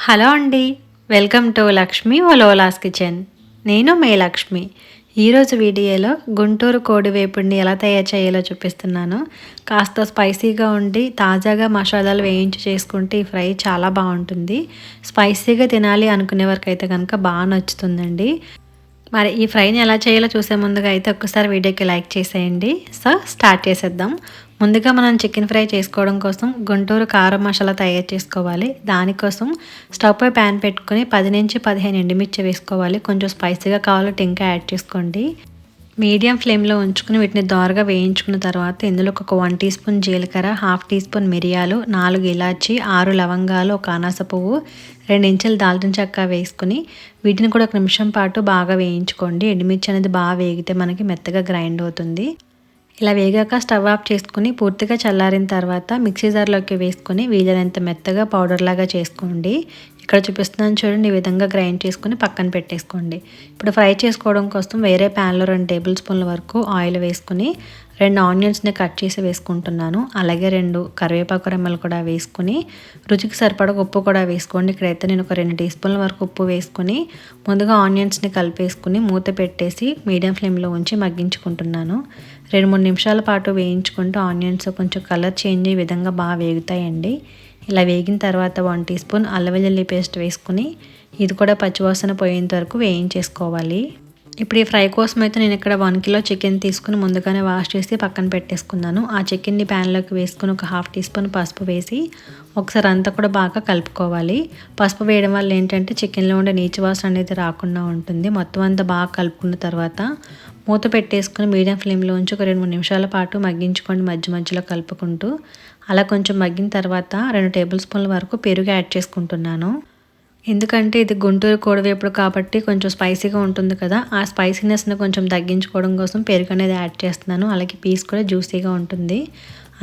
Hello అండి, welcome to Lakshmi ఒలోలాస్ kitchen. నేను మే లక్ష్మి. ఈరోజు వీడియోలో గుంటూరు కోడి వేపుడిని ఎలా తయారు చేయాలో చూపిస్తున్నాను. కాస్త స్పైసీగా ఉండి తాజాగా మసాలాలు వేయించి చేసుకుంటే ఈ ఫ్రై చాలా బాగుంటుంది. స్పైసీగా తినాలి అనుకునే వరకైతే కనుక బాగా నచ్చుతుందండి. మరి ఈ ఫ్రైని ఎలా చేయాలో చూసే ముందుగా అయితే ఒక్కసారి వీడియోకి లైక్ చేసేయండి. సో స్టార్ట్ చేసేద్దాం. ముందుగా మనం చికెన్ ఫ్రై చేసుకోవడం కోసం గుంటూరు కారం మసాలా తయారు చేసుకోవాలి. దానికోసం స్టవ్ పై ప్యాన్ పెట్టుకొని 10 నుంచి 15 ఎండుమిర్చి వేసుకోవాలి. కొంచెం స్పైసీగా కావాలంటే ఇంకా యాడ్ చేసుకోండి. మీడియం ఫ్లేమ్లో ఉంచుకుని వీటిని దోరగా వేయించుకున్న తర్వాత ఇందులో ఒక 1 టీ స్పూన్ జీలకర్ర, హాఫ్ టీ స్పూన్ మిరియాలు, 4 ఇలాచి, 6 లవంగాలు, ఒక అనాస పువ్వు, 2 ఇంచులు దాల్చిన చెక్క వేసుకుని వీటిని కూడా 1 నిమిషం పాటు బాగా వేయించుకోండి. ఎండుమిర్చి అనేది బాగా వేగితే మనకి మెత్తగా గ్రైండ్ అవుతుంది. ఇలా వేగాక స్టవ్ ఆఫ్ చేసుకుని పూర్తిగా చల్లారిన తర్వాత మిక్సీ జార్లోకి వేసుకొని వీలైనంత మెత్తగా పౌడర్ లాగా చేసుకోండి. ఇక్కడ చూపిస్తున్నాను చూడండి, ఈ విధంగా గ్రైండ్ చేసుకుని పక్కన పెట్టేసుకోండి. ఇప్పుడు ఫ్రై చేసుకోవడం కోసం వేరే ప్యాన్లో 2 టేబుల్ స్పూన్ల వరకు ఆయిల్ వేసుకుని 2 ఆనియన్స్ని కట్ చేసి వేసుకుంటున్నాను. అలాగే 2 కరివేపాకు రెమ్మలు కూడా వేసుకుని రుచికి సరిపడా ఉప్పు కూడా వేసుకోండి. ఇక్కడైతే నేను ఒక 2 టీ స్పూన్ల వరకు ఉప్పు వేసుకుని ముందుగా ఆనియన్స్ని కలిపేసుకుని మూత పెట్టేసి మీడియం ఫ్లేమ్లో ఉంచి మగ్గించుకుంటున్నాను. 2-3 నిమిషాల పాటు వేయించుకుంటూ ఆనియన్స్ కొంచెం కలర్ చేంజ్ అయ్యే విధంగా బాగా వేగుతాయండి. ఇలా వేగిన తర్వాత 1 టీ స్పూన్ అల్లం వెల్లుల్లి పేస్ట్ వేసుకుని ఇది కూడా పచ్చివాసన పోయేంత వరకు వేయించేసుకోవాలి. ఇప్పుడు ఈ ఫ్రై కోసం అయితే నేను ఇక్కడ 1 కిలో చికెన్ తీసుకుని ముందుగానే వాష్ చేసి పక్కన పెట్టేసుకున్నాను. ఆ చికెన్ని ప్యాన్లోకి వేసుకుని ఒక హాఫ్ టీ స్పూన్ పసుపు వేసి ఒకసారి అంతా కూడా బాగా కలుపుకోవాలి. పసుపు వేయడం వల్ల ఏంటంటే చికెన్లో ఉండే నీచు వాసన అనేది రాకుండా ఉంటుంది. మొత్తం అంతా బాగా కలుపుకున్న తర్వాత మూత పెట్టేసుకుని మీడియం ఫ్లేమ్లో ఉంచి ఒక 2-3 నిమిషాల పాటు మగ్గించుకోండి, మధ్య మధ్యలో కలుపుకుంటూ. అలా కొంచెం మగ్గిన తర్వాత 2 టేబుల్ స్పూన్ల వరకు పెరుగు యాడ్ చేసుకుంటున్నాను. ఎందుకంటే ఇది గుంటూరు కోడివేపుడు కాబట్టి కొంచెం స్పైసీగా ఉంటుంది కదా, ఆ స్పైసీనెస్ని కొంచెం తగ్గించుకోవడం కోసం పెరుగు అనేది యాడ్ చేస్తున్నాను. అలాగే పీస్ కూడా జ్యూసీగా ఉంటుంది.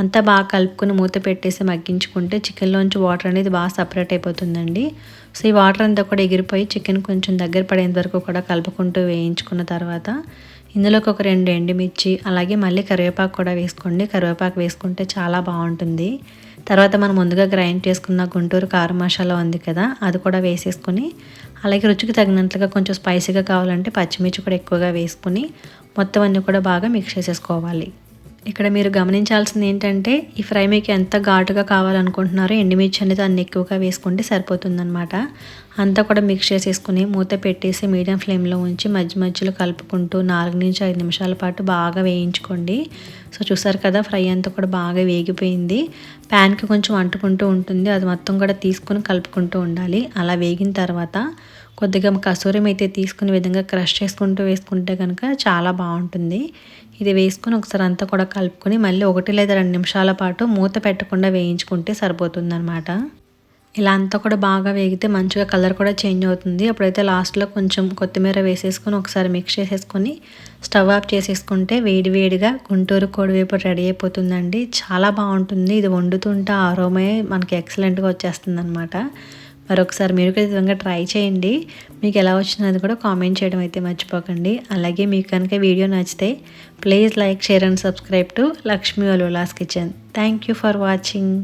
అంతా బాగా కలుపుకొని మూత పెట్టేసి మగ్గించుకుంటే చికెన్లోంచి వాటర్ అనేది బాగా సపరేట్ అయిపోతుందండి. సో ఈ వాటర్ అంతా కూడా ఎగిరిపోయి చికెన్ కొంచెం దగ్గర పడేంత వరకు కూడా కలుపుకుంటూ వేయించుకున్న తర్వాత ఇందులోకి ఒక 2 ఎండుమిర్చి అలాగే మళ్ళీ కరివేపాకు కూడా వేసుకోండి. కరివేపాకు వేసుకుంటే చాలా బాగుంటుంది. తర్వాత మనం ముందుగా గ్రైండ్ చేసుకున్న గుంటూరు కారం మసాలా ఉంది కదా, అది కూడా వేసేసుకొని అలాగే రుచికి తగినంతగా కొంచెం స్పైసీగా కావాలంటే పచ్చిమిర్చి కూడా ఎక్కువగా వేసుకుని మొత్తం అన్నీ కూడా బాగా మిక్స్ చేసేసుకోవాలి. ఇక్కడ మీరు గమనించాల్సింది ఏంటంటే ఈ ఫ్రై మీకు ఎంత ఘాటుగా కావాలనుకుంటున్నారో ఎండుమిర్చి అనేది అన్ని ఎక్కువగా వేసుకుంటే సరిపోతుందన్నమాట. అంతా కూడా మిక్స్ చేసేసుకుని మూత పెట్టేసి మీడియం ఫ్లేమ్లో ఉంచి మధ్య మధ్యలో కలుపుకుంటూ 4 నుంచి 5 నిమిషాల పాటు బాగా వేయించుకోండి. సో చూసారు కదా, ఫ్రై అంతా కూడా బాగా వేగిపోయింది. ప్యాన్కి కొంచెం అంటుకుంటూ ఉంటుంది, అది మొత్తం కూడా తీసుకుని కలుపుకుంటూ ఉండాలి. అలా వేగిన తర్వాత కొద్దిగా కసూరి మేతి తీసుకునే విధంగా క్రష్ చేసుకుంటూ వేసుకుంటే కనుక చాలా బాగుంటుంది. ఇది వేసుకొని ఒకసారి అంతా కూడా కలుపుకొని మళ్ళీ 1 లేదా 2 నిమిషాల పాటు మూత పెట్టకుండా వేయించుకుంటే సరిపోతుందన్నమాట. ఇలా అంతా కూడా బాగా వేగితే మంచిగా కలర్ కూడా చేంజ్ అవుతుంది. అప్పుడైతే లాస్ట్లో కొంచెం కొత్తిమీర వేసేసుకొని ఒకసారి మిక్స్ చేసేసుకొని స్టవ్ ఆఫ్ చేసేసుకుంటే వేడివేడిగా గుంటూరు కోడివేపుడు రెడీ అయిపోతుందండి. చాలా బాగుంటుంది. ఇది వండుతుంటే ఆరోమే మనకి ఎక్సలెంట్గా వచ్చేస్తుంది అనమాట. మరొకసారి మీరు కూడా ఈ విధంగా ట్రై చేయండి. మీకు ఎలా వచ్చినది కూడా కామెంట్ చేయడం అయితే మర్చిపోకండి. అలాగే మీకు కనుక వీడియో నచ్చితే please like, share and subscribe to Lakshmi ఒలోలాస్ kitchen. Thank you for watching.